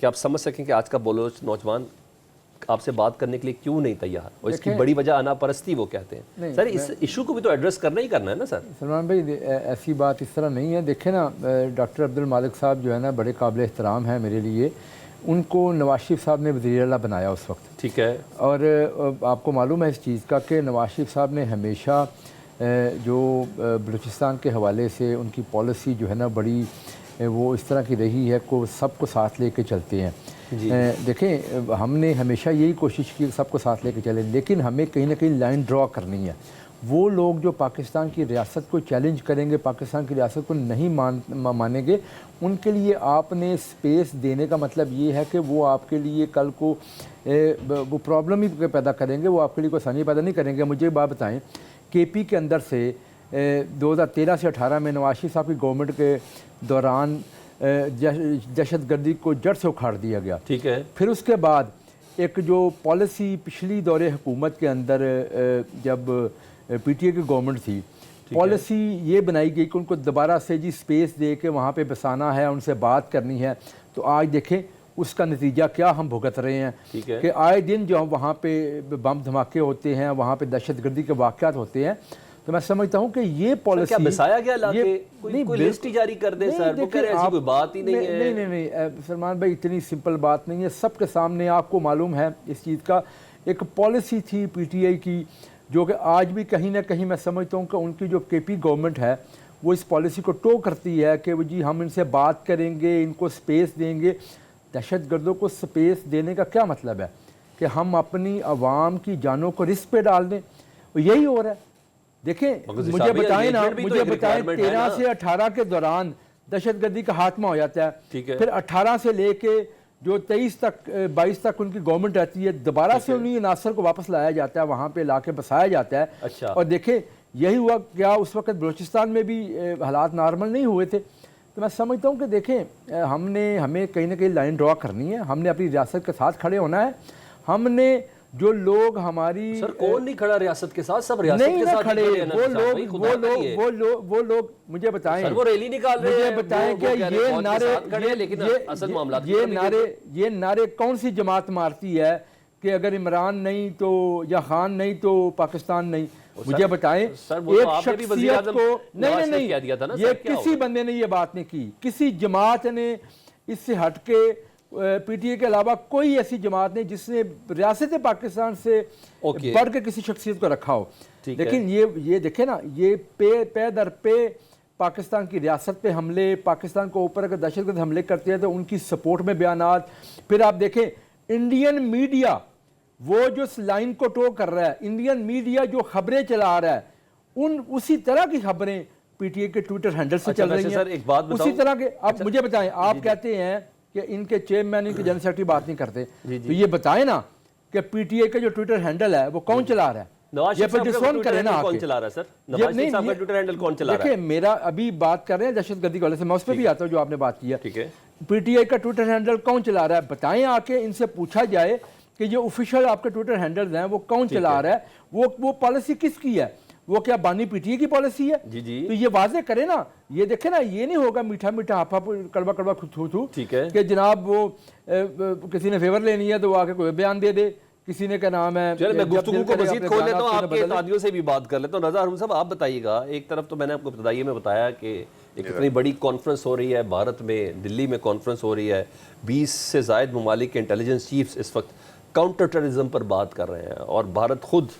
کہ آپ سمجھ سکیں کہ آج کا بلوچ نوجوان آپ سے بات کرنے کے لیے کیوں نہیں تیار, اور اس کی بڑی وجہ انا پرستی وہ کہتے ہیں. سر اس ایشو کو بھی تو ایڈریس کرنا ہی کرنا ہے نا سر. سلمان بھائی ایسی بات اس طرح نہیں ہے. دیکھیں نا, ڈاکٹر عبد المالک صاحب جو ہے نا بڑے قابل احترام ہیں میرے لیے. ان کو نواز شریف صاحب نے وزیر اعلیٰ بنایا اس وقت, ٹھیک ہے, اور آپ کو معلوم ہے اس چیز کا کہ نواز شریف صاحب نے ہمیشہ جو بلوچستان کے حوالے سے ان کی پالیسی جو ہے نا بڑی وہ اس طرح کی رہی ہے کو سب کو ساتھ لے کے چلتے ہیں. دیکھیں ہم نے ہمیشہ یہی کوشش کی سب کو ساتھ لے کے چلیں, لیکن ہمیں کہیں نہ کہیں لائن ڈرا کرنی ہے. وہ لوگ جو پاکستان کی ریاست کو چیلنج کریں گے, پاکستان کی ریاست کو نہیں مانیں گے, ان کے لیے آپ نے سپیس دینے کا مطلب یہ ہے کہ وہ آپ کے لیے کل کو وہ پرابلم ہی پیدا کریں گے, وہ آپ کے لیے کوئی آسانی پیدا نہیں کریں گے. مجھے بات بتائیں, کے پی کے اندر سے 2013 سے 18 میں نواز شریف صاحب کی گورنمنٹ کے دوران دہشت گردی کو جڑ سے اکھاڑ دیا گیا, ٹھیک ہے. پھر اس کے بعد ایک جو پالیسی پچھلی دور حکومت کے اندر جب پی ٹی اے کی گورنمنٹ تھی, پالیسی یہ بنائی گئی کہ ان کو دوبارہ سے جی سپیس دے کے وہاں پہ بسانا ہے, ان سے بات کرنی ہے. تو آج دیکھیں اس کا نتیجہ کیا ہم بھگت رہے ہیں کہ آئے دن جو وہاں پہ بم دھماکے ہوتے ہیں, وہاں پہ دہشت گردی کے واقعات ہوتے ہیں. تو میں سمجھتا ہوں کہ یہ پالیسی کیا بسایا گیا علاقے, کوئی لسٹ ہی جاری کر دیں سر, وہ کہہ رہے ہیں ایسی کوئی بات ہی نہیں ہے. نہیں سلمان بھائی اتنی سمپل بات نہیں ہے. سب کے سامنے آپ کو معلوم ہے اس چیز کا. ایک پالیسی تھی پی ٹی آئی کی جو کہ آج بھی کہیں نہ کہیں میں سمجھتا ہوں کہ ان کی جو کے پی گورنمنٹ ہے وہ اس پالیسی کو ٹو کرتی ہے کہ وہ جی ہم ان سے بات کریں گے, ان کو سپیس دیں گے. دہشت گردوں کو سپیس دینے کا کیا مطلب ہے کہ ہم اپنی عوام کی جانوں کو رسک پہ ڈال دیں؟ یہی ہو رہا ہے. دیکھیں مجھے بتائیں نا, مجھے بتائیں 13 سے 18 کے دوران دہشت گردی کا خاتمہ ہو جاتا ہے, پھر 18 سے لے کے جو 23 تک 22 تک ان کی گورنمنٹ رہتی ہے, دوبارہ سے انہیں عناصر کو واپس لایا جاتا ہے, وہاں پہ لا کے بسایا جاتا ہے. اور دیکھیں یہی ہوا کیا اس وقت بلوچستان میں بھی حالات نارمل نہیں ہوئے تھے. تو میں سمجھتا ہوں کہ دیکھیں ہمیں کہیں نہ کہیں لائن ڈرا کرنی ہے, ہم نے اپنی ریاست کے ساتھ کھڑے ہونا ہے. ہم نے جو لوگ ہماری سر کون نہیں کھڑا ریاست کے ساتھ, سب ریاست کے ساتھ کھڑے, وہ لوگ مجھے بتائیں, سر وہ ریلی نکال رہے ہیں, مجھے بتائیں کہ یہ نعرے کون سی جماعت مارتی ہے کہ اگر عمران نہیں تو یا خان نہیں تو پاکستان نہیں؟ مجھے بتائیں ایک شخصیت کو, نہیں یہ کسی بندے نے یہ بات نہیں کی, کسی جماعت نے اس سے ہٹ کے پی ٹی اے کے علاوہ کوئی ایسی جماعت نہیں جس نے ریاست پاکستان سے بڑھ کے کسی شخصیت کو رکھا ہو. لیکن یہ دیکھیں نا, یہ پے در پہ پاکستان کی ریاست پہ حملے, پاکستان کو اوپر اگر دہشت گرد حملے کرتے ہیں تو ان کی سپورٹ میں بیانات. پھر آپ دیکھیں انڈین میڈیا وہ جو لائن کو ٹو کر رہا ہے, انڈین میڈیا جو خبریں چلا رہا ہے, اسی طرح کی خبریں پی ٹی اے کے ٹویٹر ہینڈل سے چل رہی ہیں, اسی طرح کے. آپ مجھے بتائیں, آپ کہتے ہیں کہ ان کے چیئرمین ان کے جنرل سیکرٹری بات نہیں کرتے, تو یہ بتائیں نا کہ پی ٹی اے کا جو ٹویٹر ہینڈل ہے وہ کون چلا رہا ہے؟ نواز شریف صاحب کا ٹویٹر ہینڈل کون چلا رہا ہے سر؟ نواز شریف صاحب کا ٹویٹر ہینڈل کون چلا رہا ہے؟ دیکھیں میرا ابھی بات کر رہے ہیں دہشت گردی کے حوالے سے, میں اس پہ بھی آتا ہوں جو آپ نے بات کی ہے. پی ٹی آئی کا ٹویٹر ہینڈل کون چلا رہا ہے بتائیں, آ کے ان سے پوچھا جائے کہ یہ آفیشیل آپ کے ٹویٹر ہینڈلز ہیں وہ کون چلا رہا ہے, وہ پالیسی کس کی ہے, وہ کیا بانی پی ٹی اے کی پالیسی ہے؟ تو یہ واضح کرے نا. یہ دیکھیں نا, یہ نہیں ہوگا میٹھا میٹھا ہاپا کڑوا کڑوا تھو کہ جناب وہ کسی نے فیور لینی ہے تو وہ آ کے کوئی بیان دے دے, کسی نے کیا نام ہے. چلے میں گفتگو کو مزید کھول لیتا ہوں, آپ کے اتحادیوں سے بھی بات کر لیتا ہوں. رضا ہارون صاحب آپ بتائیے گا, ایک طرف تو میں نے آپ کو ابتدائی میں بتایا کہ ایک اتنی بڑی کانفرنس ہو رہی ہے بھارت میں, دلی میں کانفرنس ہو رہی ہے, 20 سے زائد ممالک کے انٹیلیجنس چیفز اس وقت کاؤنٹر ٹیررزم پر بات کر رہے ہیں, اور بھارت خود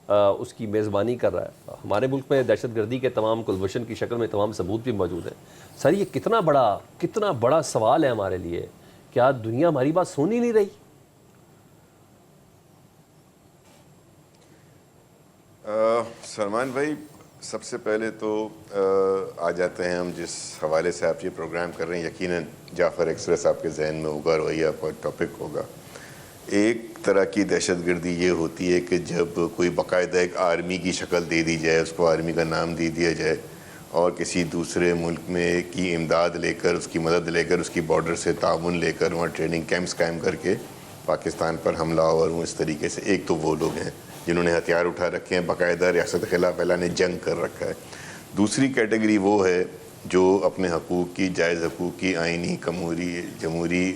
اس کی میزبانی کر رہا ہے. ہمارے ملک میں دہشت گردی کے تمام کلبھوشن کی شکل میں تمام ثبوت بھی موجود ہیں. سر یہ کتنا بڑا سوال ہے ہمارے لیے, کیا دنیا ہماری بات سن ہی نہیں رہی؟ سلمان بھائی, سب سے پہلے تو آ جاتے ہیں ہم جس حوالے سے آپ یہ پروگرام کر رہے ہیں, یقیناً جعفر ایکسپریس آپ کے ذہن میں ہوگا, رویہ کا ٹاپک ہوگا. ایک طرح کی دہشت گردی یہ ہوتی ہے کہ جب کوئی باقاعدہ ایک آرمی کی شکل دے دی جائے, اس کو آرمی کا نام دے دیا جائے, اور کسی دوسرے ملک میں کی امداد لے کر, اس کی مدد لے کر, اس کی بارڈر سے تعاون لے کر وہاں ٹریننگ کیمپس قائم کر کے پاکستان پر حملہ اور اس طریقے سے. ایک تو وہ لوگ ہیں جنہوں نے ہتھیار اٹھا رکھے ہیں, باقاعدہ ریاست کے خلاف اعلان جنگ کر رکھا ہے. دوسری کیٹیگری وہ ہے جو اپنے حقوق کی, جائز حقوق کی, آئینی جمہوری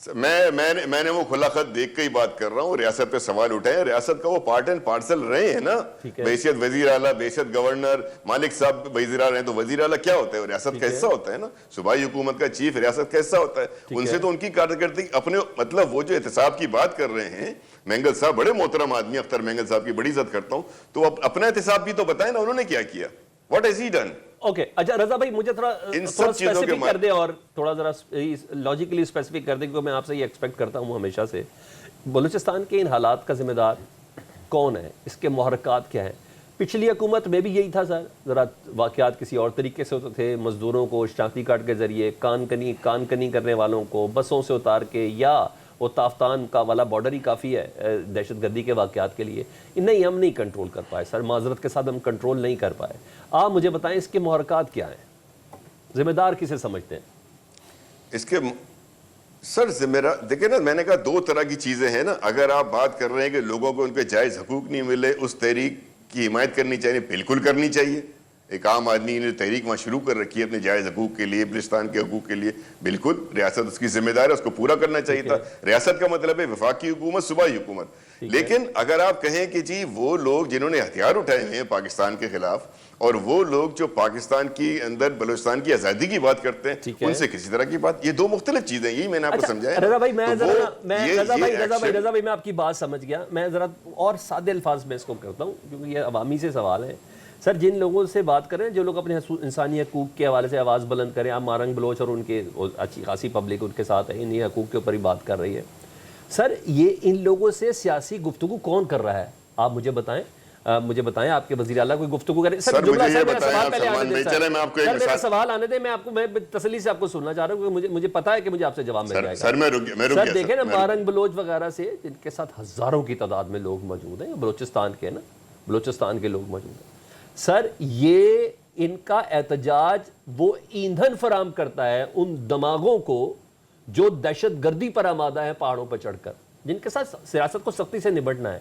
میں نے وہ کھلا خط دیکھ کے ہی بات کر رہا ہوں. ریاست پہ سوال اٹھائے, ریاست کا وہ پارٹ اینڈ پارسل رہے ہیں نا, بحیثیت وزیر اعلیٰ, بحیثیت گورنر. مالک صاحب وزیر اعلیٰ ہیں تو وزیر اعلیٰ کیا ہوتا ہے, وہ ریاست کا حصہ ہوتا ہے نا. صوبائی حکومت کا چیف ریاست کا حصہ ہوتا ہے. ان سے تو ان کی کارکردگی اپنے, مطلب وہ جو احتساب کی بات کر رہے ہیں, مینگل صاحب بڑے محترم آدمی, اختر مینگل صاحب کی بڑی عزت کرتا ہوں, تو اپنا احتساب بھی تو بتائیں نا انہوں نے کیا کیا. What has he done? Okay, اچھا رضا بھائی مجھے تھوڑا اسپیسیفک کر دیں, اور تھوڑا ذرا لاجیکلی اسپیسیفک کر دیں, کیونکہ میں آپ سے یہ ایکسپیکٹ کرتا ہوں ہمیشہ سے. بلوچستان کے ان حالات کا ذمہ دار کون ہے, اس کے محرکات کیا ہیں؟ پچھلی حکومت میں بھی یہی تھا سر, ذرا واقعات کسی اور طریقے سے ہوتے تھے, مزدوروں کو شناختی کارڈ کے ذریعے کان کنی کرنے والوں کو بسوں سے اتار کے, یا وہ تافتان کا والا بارڈر ہی کافی ہے دہشت گردی کے واقعات کے لیے. نہیں, ہم نہیں کنٹرول کر پائے سر, معذرت کے ساتھ ہم کنٹرول نہیں کر پائے. آپ مجھے بتائیں اس کے محرکات کیا ہیں, ذمہ دار کسے سمجھتے ہیں اس کے؟ سر ذمہ دار دیکھیں نا, میں نے کہا دو طرح کی چیزیں ہیں نا. اگر آپ بات کر رہے ہیں کہ لوگوں کو ان کے جائز حقوق نہیں ملے, اس تحریک کی حمایت کرنی چاہیے, بالکل کرنی چاہیے. ایک عام آدمی نے تحریک وہاں شروع کر رکی ہے اپنے جائز حقوق کے لیے, بلوچستان کے حقوق کے لیے, بالکل ریاست اس کی ذمہ دار ہے, اس کو پورا کرنا چاہیے تھا. ریاست کا مطلب ہے وفاقی حکومت, صوبائی حکومت. لیکن اگر آپ کہیں کہ جی وہ لوگ جنہوں نے ہتھیار اٹھائے ہیں پاکستان کے خلاف, اور وہ لوگ جو پاکستان کی اندر بلوچستان کی آزادی کی بات کرتے ہیں, ان سے کسی طرح کی بات, یہ دو مختلف چیزیں, یہی میں نے آپ کو سمجھایا. رضا بھائی میں آپ کی بات سمجھ گیا, میں ذرا اور سادے الفاظ میں اس کو کرتا ہوں کیونکہ یہ عوامی سے سوال ہے. سر جن لوگوں سے بات کریں, جو لوگ اپنے انسانی حقوق کے حوالے سے آواز بلند کریں, آپ مارنگ بلوچ اور ان کے اچھی خاصی پبلک ان کے ساتھ ہے, انہی حقوق کے اوپر ہی بات کر رہی ہے. سر یہ ان لوگوں سے سیاسی گفتگو کون کر رہا ہے, آپ مجھے بتائیں آپ کے وزیر اعلیٰ کوئی گفتگو کریں. سر میرا سوال آنے دیں, میں تسلی سے آپ کو سننا چاہ رہا ہوں کیونکہ مجھے پتا ہے کہ مجھے آپ سے جواب مل جائے گا. سر دیکھیں نا, مارنگ بلوچ وغیرہ سے جن کے ساتھ ہزاروں کی تعداد میں لوگ موجود ہیں, بلوچستان کے لوگ موجود ہیں. سر یہ ان کا احتجاج وہ ایندھن فراہم کرتا ہے ان دماغوں کو جو دہشت گردی پر آمادہ ہیں پہاڑوں پر چڑھ کر, جن کے ساتھ سیاست کو سختی سے نمٹنا ہے.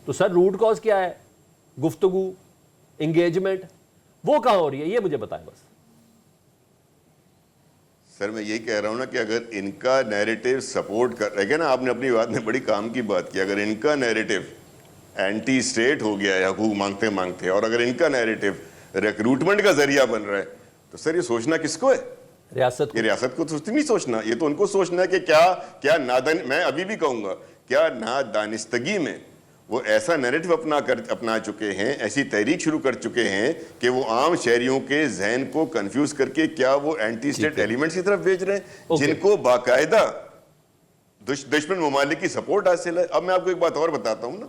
تو سر روٹ کاز کیا ہے, گفتگو, انگیجمنٹ, وہ کہاں ہو رہی ہے, یہ مجھے بتائیں بس. سر میں یہی کہہ رہا ہوں نا کہ اگر ان کا نیریٹو سپورٹ کر رہے نا, آپ نے اپنی بات میں بڑی کام کی بات کی, اگر ان کا نیریٹو اینٹی اسٹیٹ ہو گیا ہے حقوق مانگتے مانگتے, اور اگر ان کا نیریٹو ریکروٹمنٹ کا ذریعہ بن رہا ہے, تو سر یہ سوچنا کس کو ہے؟ ریاست کو تو نہیں سوچنا, یہ تو ان کو سوچنا ہے کہ کیا میں ابھی بھی کہوں گا, کیا نادانستگی میں وہ ایسا نیریٹو اپنا چکے ہیں, ایسی تحریک شروع کر چکے ہیں کہ وہ عام شہریوں کے ذہن کو کنفیوز کر کے کیا وہ اینٹی اسٹیٹ ایلیمنٹس کی طرف بھیج رہے ہیں, جن کو باقاعدہ دشمن ممالک کی سپورٹ حاصل ہے. اب میں آپ کو ایک بات اور بتاتا ہوں نا,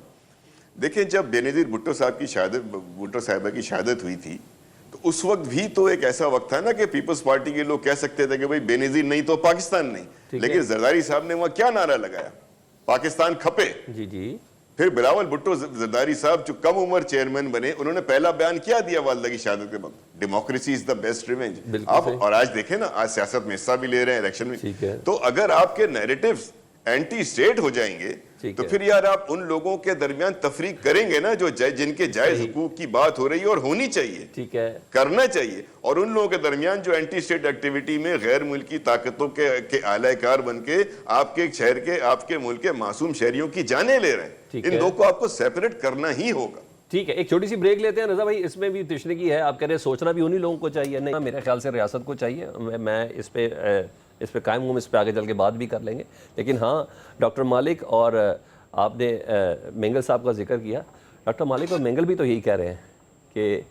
دیکھیں جب بینظیر بھٹو صاحبہ کی شہادت ہوئی تھی, تو اس وقت بھی تو ایک ایسا وقت تھا نا کہ پیپلز پارٹی کے لوگ کہہ سکتے تھے کہ بھئی بینظیر نہیں تو پاکستان نہیں, لیکن زرداری صاحب نے وہاں کیا نعرہ لگایا, پاکستان کھپے. جی پھر بلاول بھٹو زرداری صاحب جو کم عمر چیئرمین بنے, انہوں نے پہلا بیان کیا دیا والدہ کی شہادت کے بعد, democracy is the best revenge. آپ اور آج دیکھیں نا, آج سیاست میں حصہ بھی لے رہے ہیں الیکشن میں, تو اگر آپ کے نیریٹیوز اینٹی اسٹیٹ ہو جائیں گے تو پھر یار آپ ان لوگوں کے درمیان تفریق کریں گے نا جو جن کے جائز حقوق کی بات ہو رہی ہے اور ہونی چاہیے, کرنا چاہیے, اور ان لوگوں کے درمیان جو اینٹی اسٹیٹ ایکٹیویٹی میں غیر ملکی طاقتوں کے اعلی کار بن کے آپ کے شہر کے, آپ کے ملک کے معصوم شہریوں کی جانیں لے رہے ہیں, ان دو کو آپ کو سیپریٹ کرنا ہی ہوگا. ٹھیک ہے, ایک چھوٹی سی بریک لیتے ہیں. رضا بھائی اس میں بھی تشنگی ہے, آپ کہہ رہے ہیں سوچنا بھی انہی لوگوں کو چاہیے. نہیں, میرے خیال سے ریاست کو چاہیے. میں اس پہ قائم ہوں, اس پہ آگے چل کے بات بھی کر لیں گے. لیکن ہاں, ڈاکٹر مالک اور آپ نے مینگل صاحب کا ذکر کیا, ڈاکٹر مالک اور مینگل بھی تو یہی کہہ رہے ہیں کہ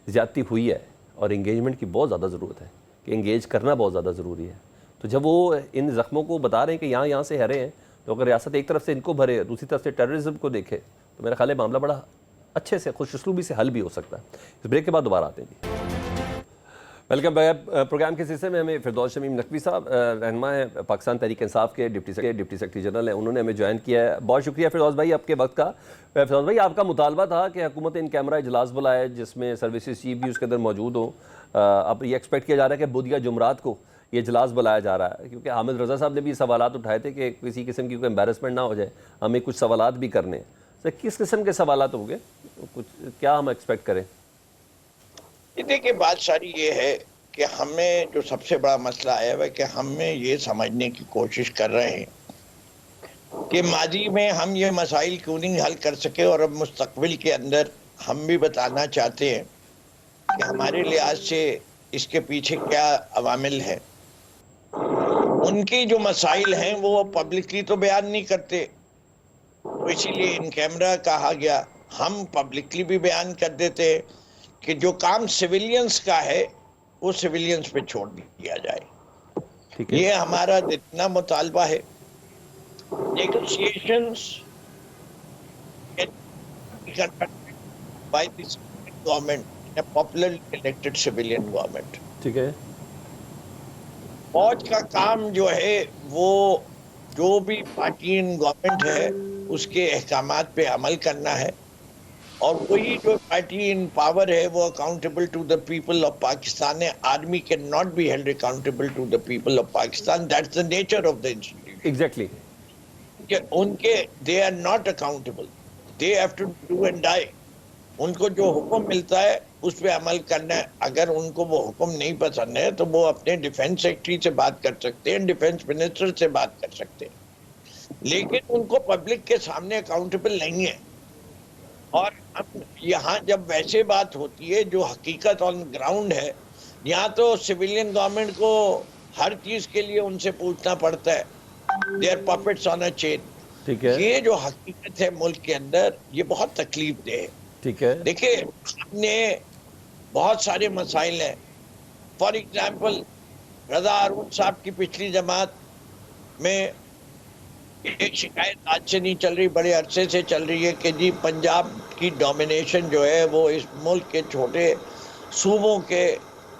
زیادتی ہوئی ہے اور انگیجمنٹ کی بہت زیادہ ضرورت ہے, کہ انگیج کرنا بہت زیادہ ضروری ہے. تو جب وہ ان زخموں کو بتا رہے ہیں کہ یہاں سے ہرے ہیں, تو اگر ریاست ایک طرف سے ان کو بھرے, دوسری طرف سے ٹیررزم کو دیکھے, تو میرا خیال ہے معاملہ بڑا اچھے سے خوش اسلوبی سے حل بھی ہو سکتا ہے. اس بریک کے بعد دوبارہ آتے ہیں. Welcome back. پروگرام کے سلسلے میں ہمیں فردوس شمیم نقوی صاحب رہنما ہیں, پاکستان تحریک انصاف کے ڈپٹی سیکرٹری جنرل ہیں, انہوں نے ہمیں جوائن کیا ہے. بہت شکریہ فردوس بھائی آپ کے وقت کا. فردوس بھائی, آپ کا مطالبہ تھا کہ حکومت ان کیمرہ اجلاس بلائے جس میں سروسز چیف بھی اس کے اندر موجود ہوں. اب یہ ایکسپیکٹ کیا جا رہا ہے کہ بدھ یا جمعرات کو یہ اجلاس بلایا جا رہا ہے, کیونکہ حامد رضا صاحب نے بھی سوالات اٹھائے تھے کہ کسی قسم کی کوئی امبیرسمنٹ نہ ہو جائے, ہمیں کچھ سوالات بھی کرنے ہیں. سر کس قسم کے سوالات ہوں گے, کچھ کیا ہم ایکسپیکٹ کریں؟ دیکھیں بات ساری یہ ہے کہ ہمیں جو سب سے بڑا مسئلہ آیا ہے کہ ہمیں یہ سمجھنے کی کوشش کر رہے ہیں کہ ماضی میں ہم یہ مسائل کیوں نہیں حل کر سکے، اور اب مستقبل کے اندر ہم بھی بتانا چاہتے ہیں کہ ہمارے لحاظ سے اس کے پیچھے کیا عوامل ہیں۔ ان کی جو مسائل ہیں وہ پبلکلی تو بیان نہیں کرتے، تو اسی لیے ان کیمرہ کہا گیا، ہم پبلکلی بھی بیان کر دیتے کہ جو کام سویلینز کا ہے وہ سویلینز پہ چھوڑ دیا جائے۔ ٹھیک ہے، یہ ہمارا جتنا مطالبہ ہے۔ Negotiations by the government, a popularly elected civilian government. ٹھیک ہے، فوج کا کام جو ہے وہ جو بھی پارٹی ان گورنمنٹ ہے اس کے احکامات پہ عمل کرنا ہے، اور وہی جو پارٹی ان پاور ہے وہ accountable to the people of Pakistan ہے۔ Army can not be held accountable to the people of Pakistan, that's the nature of the institution. Exactly, کہ ان کے they are not accountable, they have to do and die. ان کو جو حکم ملتا ہے اس پہ عمل کرنا ہے۔ اگر ان کو وہ حکم نہیں پسند ہے تو وہ اپنے ڈیفنس سیکرٹری سے بات کر سکتے ہیں، ڈیفنس منسٹر سے بات کر سکتے ہیں، لیکن ان کو پبلک کے سامنے اکاؤنٹیبل نہیں ہے۔ اور ہم یہاں جب ویسے بات ہوتی ہے جو حقیقت آن گراؤنڈ ہے، یہاں تو سویلین گورنمنٹ کو ہر چیز کے لیے ان سے پوچھنا پڑتا ہے، دے آر پپٹس آن اے چین۔ ٹھیک ہے، یہ جو حقیقت ہے ملک کے اندر یہ بہت تکلیف دہ ہے۔ ٹھیک ہے، دیکھیں ہم نے بہت سارے مسائل ہیں، فار ایگزامپل رضا ہارون صاحب کی پچھلی جماعت میں ایک شکایت آج سے نہیں چل رہی، بڑے عرصے سے چل رہی ہے کہ جی پنجاب کی ڈومینیشن جو ہے وہ اس ملک کے چھوٹے صوبوں کے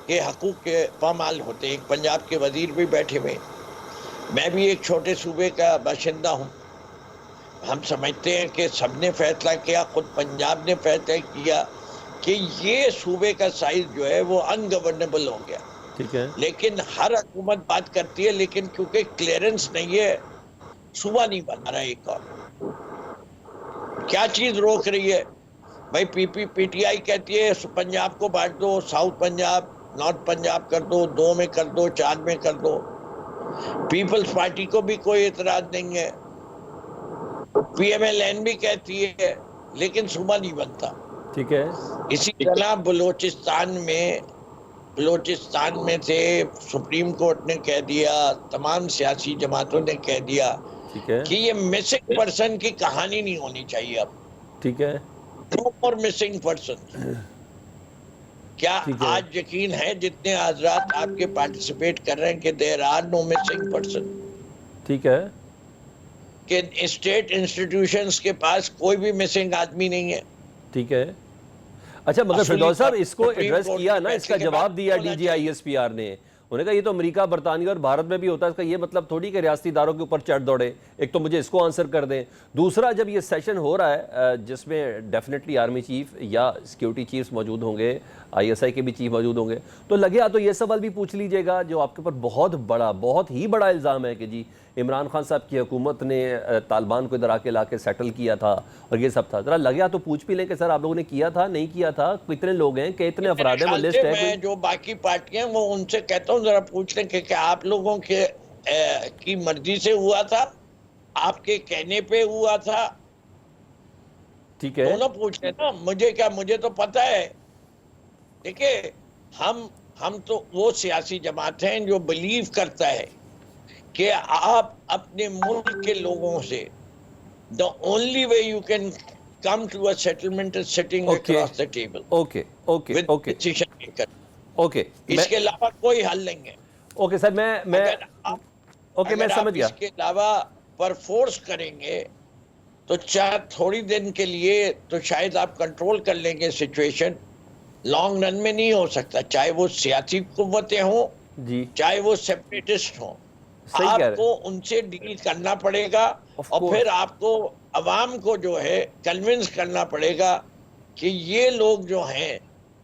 حقوق کے پامال ہوتے ہیں۔ ایک پنجاب کے وزیر بھی بیٹھے ہوئے، میں بھی ایک چھوٹے صوبے کا باشندہ ہوں۔ ہم سمجھتے ہیں کہ سب نے فیصلہ کیا، خود پنجاب نے فیصلہ کیا کہ یہ صوبے کا سائز جو ہے وہ ان گورنیبل ہو گیا، ٹھیک ہے، لیکن ہر حکومت بات کرتی ہے، لیکن کیونکہ کلیئرنس نہیں ہے صوبہ نہیں بنا رہا۔ ایک اور کیا چیز روک رہی ہے بھائی؟ پی ٹی آئی کہتی ہے پنجاب کو بانٹ دو، ساؤتھ پنجاب نارتھ پنجاب کر دو، 2 میں کر دو، 4 میں کر دو۔ پیپلز پارٹی کو بھی کوئی اعتراض نہیں ہے، پی ایم ایل این بھی کہتی ہے، لیکن صوبہ نہیں بنتا۔ ٹھیک ہے، اسی طرح بلوچستان میں سے سپریم کورٹ نے کہہ دیا، تمام سیاسی جماعتوں نے کہہ دیا ٹھیک ہے، کہ یہ مسنگ پرسن کی کہانی نہیں ہونی چاہیے۔ اب ٹھیک ہے، نو مور مسنگ پرسن۔ کیا ٹھیک ہے، آج یقین ہے جتنے حضرات آپ کے پارٹیسپیٹ کر رہے ہیں کہ there are no missing person? ٹھیک ہے، کہ اسٹیٹ انسٹیٹیوشنز کے پاس کوئی بھی مسنگ آدمی نہیں ہے۔ ٹھیک ہے۔ اچھا مگر اصولی فردوس صاحب طور اس کو سپریم ایڈریس کورٹ کیا کے نا، اس کا فیصلے کے جواب بعد دیا ہونا D G I S P R نے، انہوں نے کہا یہ تو امریکہ، برطانیہ اور بھارت میں بھی ہوتا ہے، اس کا یہ مطلب تھوڑی کہ ریاستی اداروں کے اوپر چڑھ دوڑے۔ ایک تو مجھے اس کو آنسر کر دیں، دوسرا جب یہ سیشن ہو رہا ہے جس میں ڈیفینیٹلی آرمی چیف یا سیکیورٹی چیفز موجود ہوں گے، آئی ایس آئی کے بھی چیف موجود ہوں گے، تو لگے تو یہ سوال بھی پوچھ لیجئے گا جو آپ کے اوپر بہت ہی بڑا الزام ہے کہ جی عمران خان صاحب کی حکومت نے طالبان کو ادھر آ کے لا کے سیٹل کیا تھا اور یہ سب تھا۔ ذرا لگیا تو پوچھ بھی لیں کہ سر آپ لوگوں نے کیا تھا، نہیں کیا تھا، کتنے لوگ ہیں، کتنے افراد ہیں، وہ لسٹ ہے میں کوئی؟ جو باقی پارٹیاں وہ ان سے کہتا ہوں ذرا پوچھ لیں کہ کیا آپ لوگوں کی مرضی سے ہوا تھا، آپ کے کہنے پہ ہوا تھا؟ ٹھیک ہے، دونوں پوچھ لیں نا، مجھے تو پتہ ہے۔ دیکھیں ہم تو وہ سیاسی جماعت ہیں جو بلیو کرتا ہے کہ آپ اپنے ملک کے لوگوں سے the only way you can come to a settlement is sitting across the table okay okay with okay decision maker۔ Okay اس کے علاوہ کوئی حل نہیں ہے۔ اوکے سر، میں اوکے میں اگر سمجھ آپ گیا۔ اس کے علاوہ پر فورس کریں گے تو چاہے تھوڑی دن کے لیے تو شاید آپ کنٹرول کر لیں گے سچویشن، لانگ رن میں نہیں ہو سکتا، چاہے وہ سیاسی قوتیں ہوں جی چاہے وہ سیپریٹسٹ ہوں۔ صحیح آپ کہہ رہے کو ان سے ڈیل کرنا پڑے گا، Of اور course. پھر آپ کو عوام کو جو ہے کنونس کرنا پڑے گا کہ یہ لوگ جو ہیں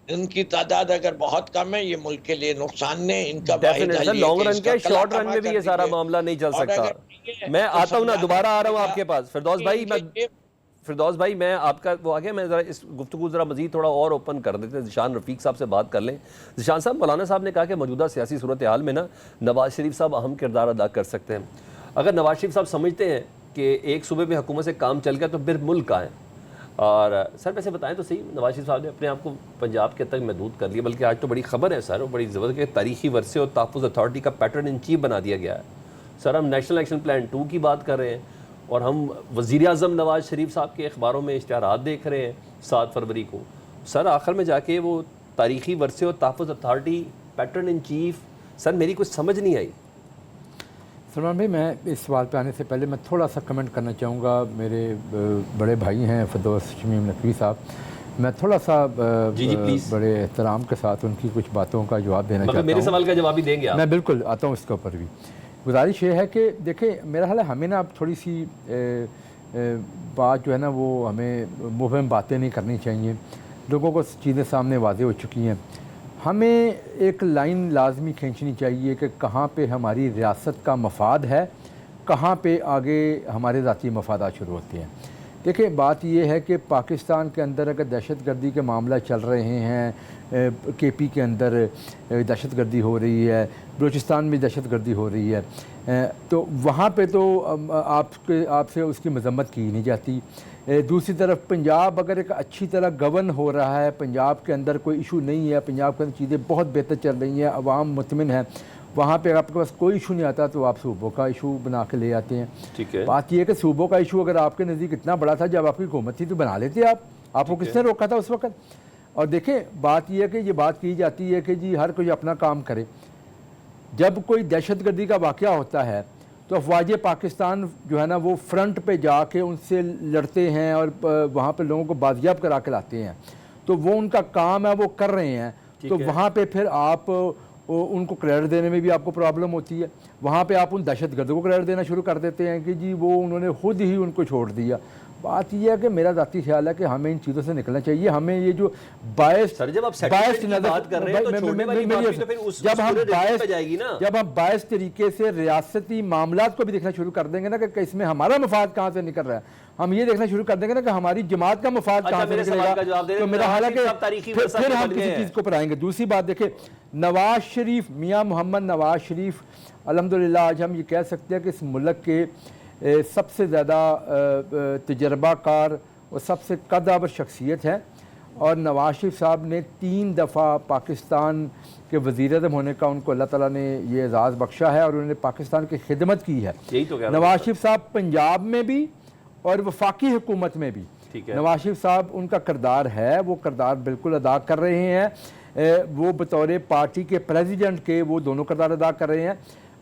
ان کی تعداد اگر بہت کم ہے، یہ ملک کے لیے نقصان نے، ان کا واحد ڈیفینیٹ سر، حل یہ لانگ کہ رن اس کے کا شارٹ کلا رن کما میں بھی کر یہ سارا دیجئے۔ معاملہ نہیں چل اور سکتا۔ اگر نہیں ہے میں تو آتا ہوں نا، سمجھانا دوبارہ آ رہا ہوں پڑے آپ گا کے پاس فردوس کہ بھائی، میں یہ فردوس بھائی میں آپ کا وہ آگے میں ذرا اس گفتگو ذرا مزید تھوڑا اور اوپن کر دیتے ہیں، ذیشان رفیق صاحب سے بات کر لیں۔ ذیشان صاحب، مولانا صاحب نے کہا کہ موجودہ سیاسی صورتحال میں نا نواز شریف صاحب اہم کردار ادا کر سکتے ہیں۔ اگر نواز شریف صاحب سمجھتے ہیں کہ ایک صوبے میں حکومت سے کام چل گیا تو پھر ملک کہاں ہے؟ اور سر ویسے بتائیں تو صحیح، نواز شریف صاحب نے اپنے آپ کو پنجاب کے تک محدود کر لیا، بلکہ آج تو بڑی خبر ہے سر، وہ بڑی زبردست تاریخی ورثے اور تحفظ اتھارٹی کا پیٹرن ان چیف بنا دیا گیا ہے۔ سر ہم نیشنل ایکشن پلان 2 کی بات کر رہے ہیں اور ہم وزیر اعظم نواز شریف صاحب کے اخباروں میں اشتہارات دیکھ رہے ہیں 7 فروری کو۔ سر آخر میں جا کے وہ تاریخی ورثے اور تحفظ اتھارٹی پیٹرن ان چیف، سر میری کچھ سمجھ نہیں آئی۔ سلمان بھائی، میں اس سوال پہ آنے سے پہلے میں تھوڑا سا کمنٹ کرنا چاہوں گا۔ میرے بڑے بھائی ہیں فردوس شمیم نقوی صاحب، میں تھوڑا سا پلیز بڑے احترام کے ساتھ ان کی کچھ باتوں کا جواب دینا چاہتا ہوں۔ میرے سوال کا جواب ہی دیں گے آپ؟ میں بالکل آتا ہوں اس کے اوپر بھی۔ گزارش یہ ہے کہ دیکھیں، میرا حال ہے ہمیں نا اب تھوڑی سی بات جو ہے نا وہ ہمیں مبہم باتیں نہیں کرنی چاہیے، لوگوں کو چیزیں سامنے واضح ہو چکی ہیں۔ ہمیں ایک لائن لازمی کھینچنی چاہیے کہ کہاں پہ ہماری ریاست کا مفاد ہے، کہاں پہ آگے ہمارے ذاتی مفادات شروع ہوتے ہیں۔ دیکھیں، بات یہ ہے کہ پاکستان کے اندر اگر دہشت گردی کے معاملہ چل رہے ہیں، کے پی کے اندر دہشت گردی ہو رہی ہے، بلوچستان میں دہشت گردی ہو رہی ہے، تو وہاں پہ تو آپ سے اس کی مذمت کی نہیں جاتی۔ دوسری طرف پنجاب اگر ایک اچھی طرح گورن ہو رہا ہے، پنجاب کے اندر کوئی ایشو نہیں ہے، پنجاب کے اندر چیزیں بہت بہتر چل رہی ہیں، عوام مطمئن ہے، وہاں پہ آپ کے پاس کوئی ایشو نہیں آتا تو آپ صوبوں کا ایشو بنا کے لے آتے ہیں۔ ٹھیک ہے، بات یہ ہے کہ صوبوں کا ایشو اگر آپ کے نزدیک اتنا بڑا تھا جب آپ کی حکومت تھی تو بنا لیتے آپ کو کس نے روکا تھا اس وقت؟ اور دیکھیں، بات یہ ہے کہ یہ بات کی جاتی ہے کہ جی ہر کوئی اپنا کام کرے۔ جب کوئی دہشت گردی کا واقعہ ہوتا ہے تو افواج پاکستان جو ہے نا وہ فرنٹ پہ جا کے ان سے لڑتے ہیں اور وہاں پہ لوگوں کو بازیاب کرا کے لاتے ہیں، تو وہ ان کا کام ہے، وہ کر رہے ہیں۔ تو وہاں پہ پھر آپ ان کو کریڈٹ دینے میں بھی آپ کو پرابلم ہوتی ہے، وہاں پہ آپ ان دہشت گردوں کو کریڈٹ دینا شروع کر دیتے ہیں کہ جی وہ انہوں نے خود ہی ان کو چھوڑ دیا۔ بات یہ ہے کہ میرا ذاتی خیال ہے کہ ہمیں ان چیزوں سے نکلنا چاہیے۔ ہمیں یہ جو باعث جب ہم باعث طریقے سے ریاستی معاملات کو بھی دیکھنا شروع کر دیں گے نا کہ اس میں ہمارا مفاد کہاں سے نکل رہا ہے، ہم یہ دیکھنا شروع کر دیں گے نا کہ ہماری جماعت کا مفاد کہاں سے نکلے گا، تو میرا حال ہے کہ پھر ہم کسی چیز کو پر آئیں گے۔ دوسری بات دیکھیں، نواز شریف، میاں محمد نواز شریف الحمدللہ آج ہم یہ کہہ سکتے ہیں کہ اس ملک کے سب سے زیادہ تجربہ کار اور سب سے قدابر شخصیت ہے، اور نواز شریف صاحب نے 3 دفعہ پاکستان کے وزیر اعظم ہونے کا ان کو اللہ تعالیٰ نے یہ اعزاز بخشا ہے اور انہوں نے پاکستان کی خدمت کی ہے۔ نواز شریف صاحب پنجاب میں بھی اور وفاقی حکومت میں بھی نواز شریف صاحب ان کا کردار ہے، وہ کردار بالکل ادا کر رہے ہیں، وہ بطور پارٹی کے پریزیڈنٹ کے وہ دونوں کردار ادا کر رہے ہیں۔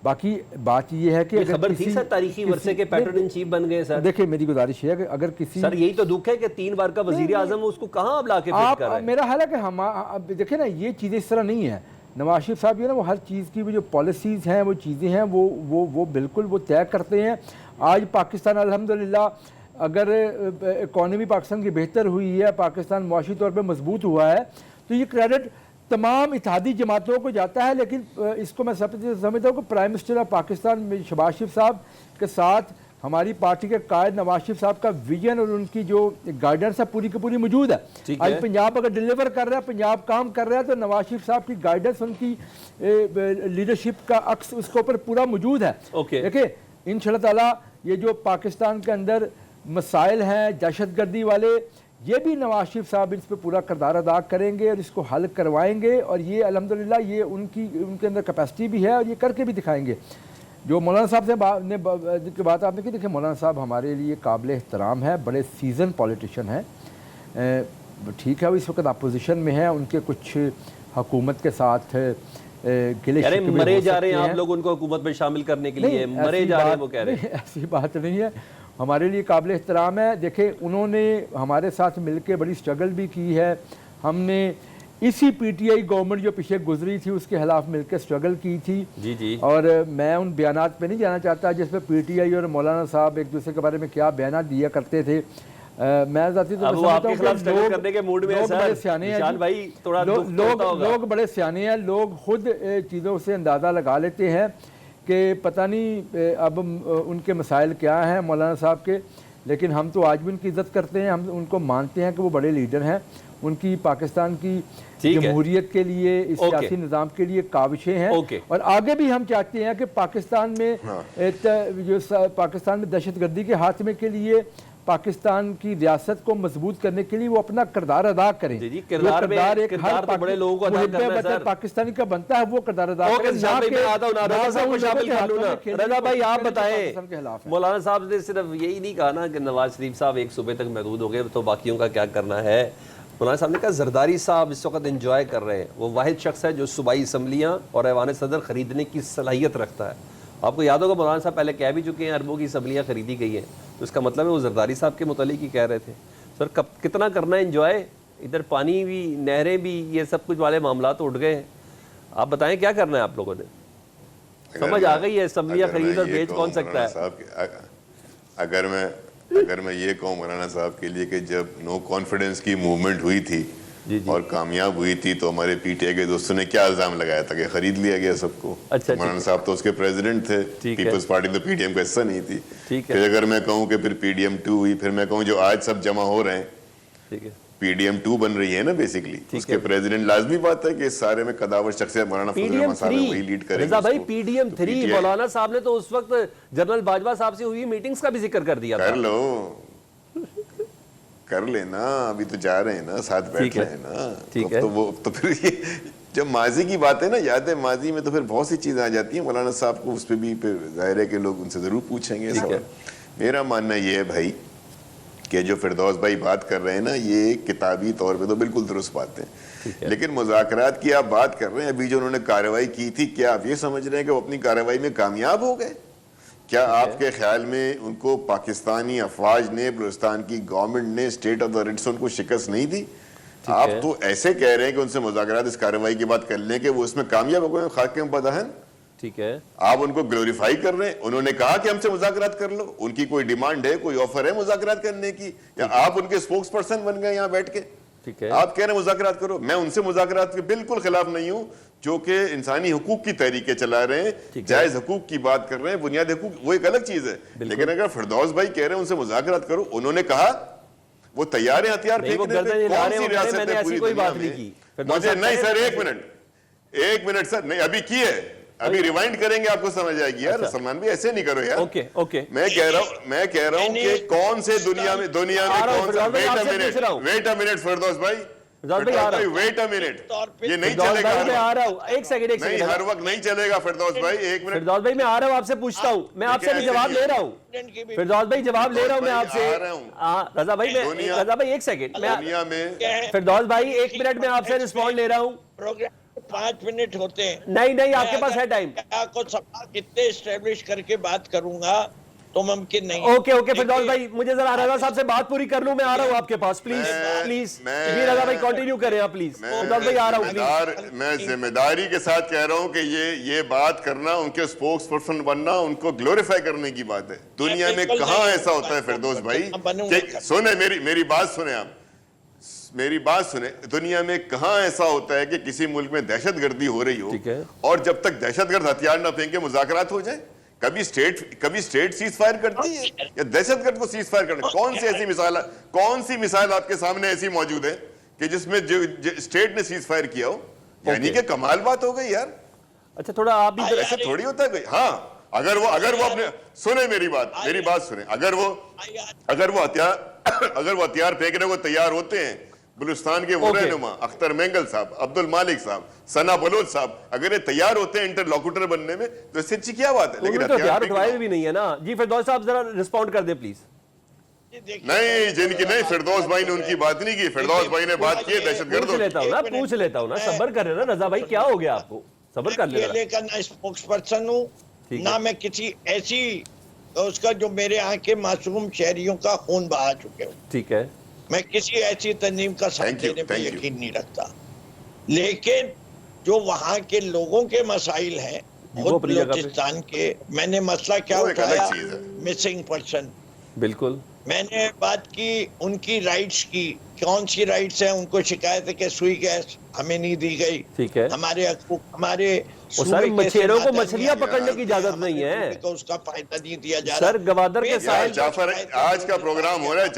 باقی بات یہ ہے کہ خبر تھی سر تاریخی ورثے کے پیٹرن ان چیف بن گئے سر۔ دیکھیں، میری گزارش ہے کہ اگر کسی سر یہی تو دکھ ہے کہ 3 بار کا وزیر اعظم اس کو کہاں اب لا کے فٹ کر رہے ہیں۔ میرا حال ہے کہ ہم دیکھیں نا، یہ چیزیں اس طرح نہیں ہیں۔ نواز شریف صاحب یہ نا وہ ہر چیز کی جو پالیسیز ہیں، وہ چیزیں ہیں، وہ بالکل وہ طے کرتے ہیں۔ آج پاکستان الحمدللہ اگر اکانومی پاکستان کی بہتر ہوئی ہے، پاکستان معاشی طور پہ مضبوط ہوا ہے، تو یہ کریڈٹ تمام اتحادی جماعتوں کو جاتا ہے، لیکن اس کو میں سمجھتا ہوں کہ prime minister of Pakistan Shehbaz Sharif صاحب کے ساتھ ہماری پارٹی کے قائد نواز شریف صاحب کا ویژن اور ان کی جو گائیڈنس ہے پوری کی پوری موجود ہے۔ آج پنجاب اگر ڈیلیور کر رہا ہے، پنجاب کام کر رہا ہے، تو نواز شریف صاحب کی گائیڈنس، ان کی لیڈرشپ کا عکس اس کے اوپر پورا موجود ہے۔ دیکھیں انشاءاللہ تعالیٰ یہ جو پاکستان کے اندر مسائل ہیں دہشت گردی والے، یہ بھی نواز شریف صاحب اس پہ پورا کردار ادا کریں گے اور اس کو حل کروائیں گے، اور یہ الحمدللہ یہ ان کے اندر کیپیسٹی بھی ہے اور یہ کر کے بھی دکھائیں گے۔ جو مولانا صاحب سے کی بات آپ نے کی، دیکھیں مولانا صاحب ہمارے لیے قابل احترام ہے، بڑے سیزن پولیٹیشین ہیں۔ ٹھیک ہے وہ اس وقت اپوزیشن میں ہیں، ان کے کچھ حکومت کے ساتھ گلے شکوے مرے جا رہے ہیں آپ لوگ ان کو حکومت میں شامل کرنے کے لیے، مرے جا رہے ہیں وہ کہہ رہے ہیں۔ ایسی بات نہیں ہے، ہمارے لیے قابل احترام ہے۔ دیکھیں انہوں نے ہمارے ساتھ مل کے بڑی سٹرگل بھی کی ہے، ہم نے اسی پی ٹی آئی گورنمنٹ جو پیچھے گزری تھی اس کے خلاف مل کے سٹرگل کی تھی۔ اور میں ان بیانات پہ نہیں جانا چاہتا جس پہ پی ٹی آئی اور مولانا صاحب ایک دوسرے کے بارے میں کیا بیانات دیا کرتے تھے۔ میں ذاتی طور پر سمجھتا ہوں کہ لوگ بڑے سیانے ہیں، لوگ خود چیزوں سے اندازہ لگا لیتے ہیں کہ پتہ نہیں اب ان کے مسائل کیا ہیں مولانا صاحب کے، لیکن ہم تو آج بھی ان کی عزت کرتے ہیں, ہم ان کو مانتے ہیں کہ وہ بڑے لیڈر ہیں. ان کی پاکستان کی جمہوریت کے لیے, اس سیاسی نظام کے لیے کاوشیں ہیں, اور آگے بھی ہم چاہتے ہیں کہ پاکستان میں دہشت گردی کے خاتمے کے لیے, پاکستان کی ریاست کو مضبوط کرنے کے لیے وہ اپنا کردار ادا کریں. کردار ایک ہر بڑے لوگوں کو ادا کرنا ہے سر, پاکستانی کا بنتا ہے وہ کردار ادا کریں. رضا بھائی آپ بتائیں, مولانا صاحب نے صرف یہی نہیں کہا نا کہ نواز شریف صاحب ایک صوبے تک محدود ہو گئے تو باقیوں کا کیا کرنا ہے. مولانا صاحب نے کہا زرداری صاحب اس وقت انجوائے کر رہے ہیں, وہ واحد شخص ہے جو صوبائی اسمبلیاں اور ایوان صدر خریدنے کی صلاحیت رکھتا ہے. آپ کو یاد ہوگا مولانا صاحب پہلے کہہ بھی چکے ہیں اربوں کی اسمبلیاں خریدی گئی ہیں, تو اس کا مطلب ہے وہ زرداری صاحب کے متعلق ہی کہہ رہے تھے. سر کتنا کرنا ہے انجوائے, ادھر پانی بھی, نہریں بھی, یہ سب کچھ والے معاملات اٹھ گئے ہیں. آپ بتائیں کیا کرنا ہے آپ لوگوں نے, سمجھ آ گئی ہے اسمبلیاں خرید اور بیچ کون سکتا ہے. اگر میں یہ کہوں مولانا صاحب کے لیے کہ جب نو کانفیڈنس کی موومنٹ ہوئی تھی اور کامیاب ہوئی تھی تو ہمارے پی ٹی آئی کے دوستوں نے کیا الزام لگایا تھا کہ خرید لیا گیا سب کو. مولانا صاحب تو اس کے پریزیڈنٹ تھے, پیپلز پارٹی تو پی ڈی ایم کا حصہ نہیں تھی. پھر اگر میں کہوں کہ پھر پی ڈی ایم 2 ہوئی, پھر میں کہوں جو آج سب جمع ہو رہے ہیں پی ڈی ایم 2 بن رہی ہے نا بیسیکلی, اس کے پریزیڈنٹ لازمی بات ہے کہ اس سارے میں قداور شخصیت مولانا فضل الرحمان صاحب وہی لیڈ کریں گے. رضا بھائی پی ڈی ایم 3 مولانا صاحب نے تو اس وقت جنرل باجوہ صاحب سے ہوئی میٹنگز کا بھی ذکر کر دیا تھا. کر لینا, ابھی تو جا رہے ہیں نا, ساتھ بیٹھ رہے ہیں نا, تو وہ تو پھر یہ جب ماضی کی بات ہے نا, یاد ہے ماضی میں, تو پھر بہت سی چیزیں آ جاتی ہیں. مولانا صاحب کو اس پہ بھی پھر ظاہر ہے کہ لوگ ان سے ضرور پوچھیں گے. میرا ماننا یہ ہے بھائی کہ جو فردوس بھائی بات کر رہے ہیں نا, یہ کتابی طور پہ تو بالکل درست بات ہے, لیکن مذاکرات کی آپ بات کر رہے ہیں, ابھی جو انہوں نے کارروائی کی تھی, کیا آپ یہ سمجھ رہے ہیں کہ وہ اپنی کارروائی میں کامیاب ہو گئے؟ کیا آپ کے خیال میں ان کو پاکستانی افواج نے, بلوچستان کی گورنمنٹ نے, اسٹیٹ آف دا ریڈ سے ان کو شکست نہیں دی؟ آپ تو ایسے کہہ رہے ہیں کہ ان سے مذاکرات اس کارروائی کی بات کر لیں کہ وہ اس میں کامیاب ہو گئے خاک بدہن. ٹھیک ہے, آپ ان کو گلوریفائی کر رہے ہیں. انہوں نے کہا کہ ہم سے مذاکرات کر لو, ان کی کوئی ڈیمانڈ ہے, کوئی آفر ہے مذاکرات کرنے کی, یا آپ ان کے اسپوکس پرسن بن گئے یہاں بیٹھ کے؟ آپ کہہ رہے ہیں مذاکرات کرو. میں ان سے مذاکرات کے بالکل خلاف نہیں ہوں جو کہ انسانی حقوق کی تحریکیں چلا رہے ہیں, جائز حقوق کی بات کر رہے ہیں, بنیادی حقوق, وہ ایک الگ چیز ہے. لیکن اگر فردوس بھائی کہہ رہے ہیں ان سے مذاکرات کرو, انہوں نے کہا وہ تیار ہیں ہتھیار پھینکنے پہ, کون سی ریاست ہے پوری دنیا میں؟ مجھے نہیں سر, ایک منٹ سر, نہیں ابھی کی ہے, ابھی ریوائنڈ کریں گے آپ کو سمجھ آئے گی. یار سلمان بھی ایسے نہیں کرو یار. میں کہہ رہا ہوں کہ کون سے دنیا میں کون سا, ویٹ اے منٹ فردوس بھائی, ویٹ اے منٹ, یہ نہیں چلے گا, ایک سیکنڈ, نہیں ہر وقت نہیں چلے گا فردوس بھائی. ایک منٹ فردوس بھائی, میں آ رہا ہوں, آپ سے پوچھتا ہوں, میں آپ سے بھی جواب لے رہا ہوں. فردوس بھائی جواب لے رہا ہوں میں آپ سے. رضا بھائی ایک سیکنڈ, فردوس بھائی 1 منٹ میں آپ سے رسپونڈ لے رہا ہوں. 5 منٹ ہوتے ہیں. نہیں, آپ کے پاس ہے ٹائم. کتنے اسٹیبلش کر کے بات کروں گا تو ممکن نہیں. اوکے فردوس بھائی, مجھے ذرا رضا صاحب سے بات پوری کر لوں, میں آ رہا ہوں آپ کے پاس, پلیز. جی رضا بھائی کنٹینیو کریں آپ پلیز. فردوس بھائی آ رہا ہوں پلیز. میں ذمہ داری کے ساتھ کہہ رہا ہوں کہ یہ بات کرنا, ان کے اسپوکس پرسن بننا, ان کو گلوریفائی کرنے کی بات ہے. دنیا میں کہاں ایسا ہوتا ہے فردوس بھائی, سنیں میری بات سنیں, آپ میری بات سنیں, دنیا میں کہاں ایسا ہوتا ہے کہ کسی ملک میں دہشت گردی ہو رہی ہو اور جب تک دہشت گرد ہتھیار نہ پھینکے مذاکرات ہو جائیں؟ کبھی اسٹیٹ سیز فائر کرتی ہے یا دہشت گرد کو سیز فائر کرنا؟ کون سی مثال آپ کے سامنے ایسی موجود ہے کہ جس میں اسٹیٹ نے سیز فائر کیا ہو؟ یعنی کہ کمال بات ہو گئی یار. اچھا تھوڑا آپ بھی ایسے تھوڑی ہوتا ہے. ہاں اگر وہ اپنے سنیں میری بات سنیں, اگر وہ ہتھیار پھینکنے کو تیار ہوتے ہیں, بلوچستان کے وہ رہنما اختر مینگل صاحب, عبد المالک صاحب, ثنا بلوچ صاحب, اگر یہ تیار ہوتے ہیں انٹرلوکوٹر بننے میں تو اس سے اچھی کیا بات ہے؟ لیکن ہتھیار اٹھوائے بھی نہیں ہے نا. جی فردوس صاحب ذرا رسپونڈ کر دیں پلیز. نہیں جن کی نہیں, فردوس بھائی نے ان کی بات نہیں کی, فردوس بھائی نے بات کی دہشت گردوں. پوچھ لیتا ہوں نا, صبر کر رہے نا رضا بھائی, کیا ہو گیا آپ کو, صبر کر لے. نہ اسپوکس پرسن ہوں, نہ میں کسی ایسی اس کا جو میرے یہاں کے معصوم شہریوں کا خون بہا چکے ہوں. ٹھیک ہے, میں کسی ایسی تنظیم کا ساتھ دینے پہ یقین نہیں رکھتا, لیکن جو وہاں کے لوگوں کے مسائل ہیں, خود بلوچستان کے, میں نے مسئلہ کیا اٹھایا, مسنگ پرسن. بالکل میں نے بات کی ان کی رائٹس کی، کون سی رائٹس ہیں؟ ان کو شکایت ہے کہ سوئی گیس ہمیں نہیں دی گئی، ٹھیک ہے، ہمارے حقوق، ہمارے سر مچھیروں کو مچھلیاں پکڑنے کی اجازت نہیں ہے اس کا فائدہ نہیں دیا جا رہا سر، گوادر کے ساحل جعفر آج کا پروگرام ہو رہا ہے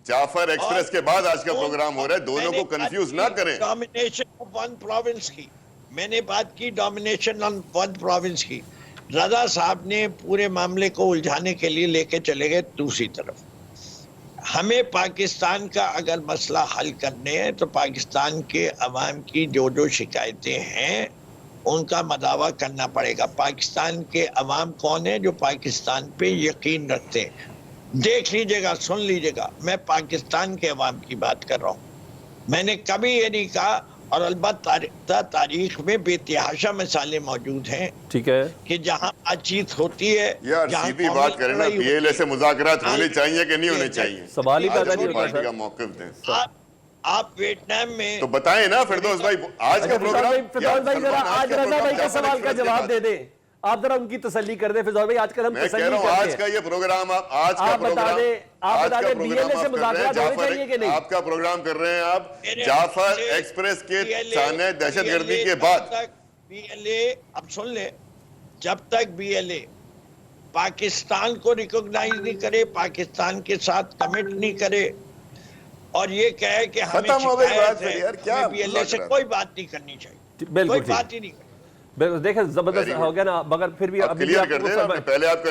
جعفر ایکسپریس کے بعد آج کا پروگرام ہو رہا ہے، دونوں کو کنفیوز نہ کریں۔ ڈومینیشن آف ون پروونس کی میں نے بات کی، ڈومینیشن آن ون پروونس کی، رضا صاحب نے پورے معاملے کو الجھانے کے لیے لے کے چلے گئے دوسری طرف۔ ہمیں پاکستان کا اگر مسئلہ حل کرنے ہیں تو پاکستان کے عوام کی جو جو شکایتیں ہیں ان کا مداوع کرنا پڑے گا۔ پاکستان کے عوام کون ہیں؟ جو پاکستان پہ یقین رکھتے ہیں۔ دیکھ لیجئے گا، سن لیجئے گا، میں پاکستان کے عوام کی بات کر رہا ہوں۔ میں نے کبھی یہ نہیں کہا، اور البتہ تاریخ میں بے تحاشا مثالیں موجود ہیں ٹھیک ہے، کہ جہاں بات چیت ہوتی ہے، یار جہاں سیدھی قومی بات کریں نا، لڑائی پی ایل اے ہوتی سے ہے۔ مذاکرات ہونے چاہیے کہ نہیں ہونے چاہیے؟ سوال ہی پیدا نہیں ہوتا پارٹی سر۔ کا موقف دیں آپ ویتنام میں تو بتائیں نا فردوس بھائی، آج کا پروگرام فردوس بھائی ذرا آج رضا بھائی کے سوال کا جواب دے دیں، آپ ذرا ان کی تسلی کر دیں فردوس بھائی، آج کل ہم میں کہہ تسلی رہا ہوں کرتے آج ہیں۔ کا یہ پروگرام آپ بتا دیں بی ایل اے سے مذاکرات ہونے چاہیے کہ نہیں؟ آپ کا پروگرام کر رہے ہیں آپ جعفر ایکسپریس کے سامنے دہشت گردی کے بعد۔ بی ایل اے اب سن لے، جب تک بی ایل اے پاکستان کو ریکوگنائز نہیں کرے، پاکستان کے ساتھ کمٹ نہیں کرے، اور یہ کہے کہ ہمیں ختم ہو گئی بات شکایت پھر یار، ہے، کیا ہمیں بی ایل اے سے مذاکرات؟ کوئی بات نہیں کرنی چاہیے، بالکل کوئی ٹھیک، بات ہی نہیں کرنی۔ بالکل دیکھیں زبردست ہو گیا نا، مگر پھر بھی اب ابھی کلیئر کر دیں نا، پہلے آپ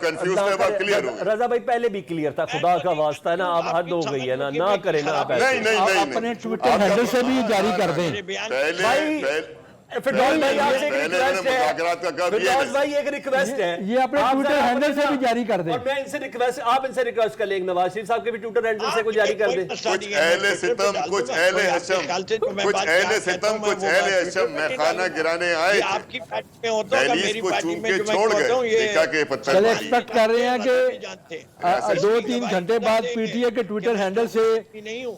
کنفیوز تھے، اب آپ کلیئر ہو گئے۔ رضا بھائی پہلے بھی کلیئر تھا، خدا کا واسطہ ہے نا، اب حد ہو گئی ہے نا، نہ کریں نا آپ ایسے۔ نہیں اپنے ٹویٹر ہینڈل سے بھی جاری کر دیں۔ میرے بیان فردوس بھائی آپ سے ایک پہلے ریکویسٹ ہے، مذاکرات کا کہا فردوس بھائی ایک ریکویسٹ ہے، یہ اپنے آپ ٹویٹر ذرا ہینڈل سے بھی جاری کر دیں۔ اور میں ان سے ریکویسٹ، آپ ان سے ریکویسٹ کر لیں نواز شریف صاحب کے بھی ٹویٹر ہینڈل سے کوئی جاری کر دیں۔ کچھ اہل ستم، کچھ اہل حشم، کچھ اہل ستم، کچھ اہل حشم میں خانہ گرانے آئے آپ کی تھے، پارٹی میں ہوتا ہوگا، دہلیز میری کو پارٹی چوم میں کے جو میں چھوڑ کہتا ہوں گئے، یہ دیکھا کہ پتھر چلے ماری۔ ایکسپیکٹ کر رہے ہیں کہ 2-3 گھنٹے بعد پی ٹی اے کے ٹویٹر ہینڈل سے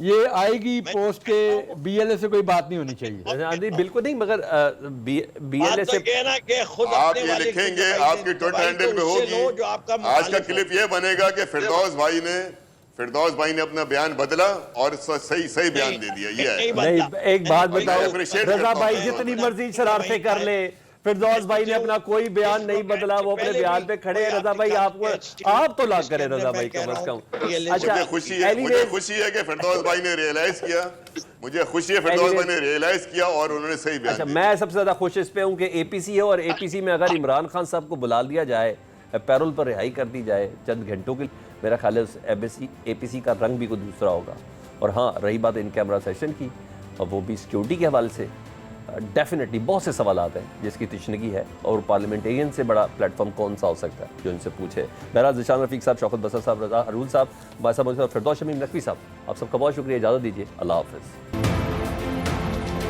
یہ آئے گی پوسٹ کے بی ایل اے سے کوئی بات نہیں ہونی چاہیے۔ بالکل نہیں، مگر بی ایل اے سے آپ یہ لکھیں گے، آپ کی ٹویٹر ہینڈل پہ ہوگی، آج کا کلپ یہ بنے گا کہ فردوس بھائی نے اپنا بیان بدلا اور صحیح بیان دے دیا، یہ ہے۔ نہیں، ایک بات بتاؤ، appreciate کرتا رضا ہوں بھائی آپ جتنی کو۔ مرضی شرارتیں کر لے، فردوس بھائی نے اپنا کوئی بیان نہیں بدلا، وہ اپنے بیان پہ کھڑے ہیں۔ رضا بھائی آپ تو لا کریں رضا بھائی کم از کم۔ مجھے خوشی ہے کہ فردوس بھائی نے ریئلائز کیا، مجھے خوشی ہے فردوس بھائی نے ریئلائز کیا اور انہوں نے صحیح بیان اچھا، دیا۔ میں سب سے زیادہ خوش اس پہ ہوں کہ اے پی سی ہے، اور اے پی سی میں اگر عمران خان صاحب کو بلا لیا جائے، پیرول پر رہائی کر دی جائے چند گھنٹوں کے لیے، میرا خیال ہے اے پی سی کا رنگ بھی کوئی دوسرا ہوگا۔ اور ہاں، رہی بات ان کیمرہ سیشن کی، اور وہ بھی سیکیورٹی کے حوالے سے، ڈیفینیٹلی بہت سے سوالات ہیں جس کی تشنگی ہے، اور پارلیمنٹیرین سے بڑا پلیٹ فارم کون سا ہو سکتا ہے جو ان سے پوچھے۔ بہرحال ذیشان رفیق صاحب، شوکت بصر صاحب، رضا حرول صاحب، فردوس شمیم نقوی صاحب، آپ سب کا بہت شکریہ، اجازت دیجیے، اللہ حافظ۔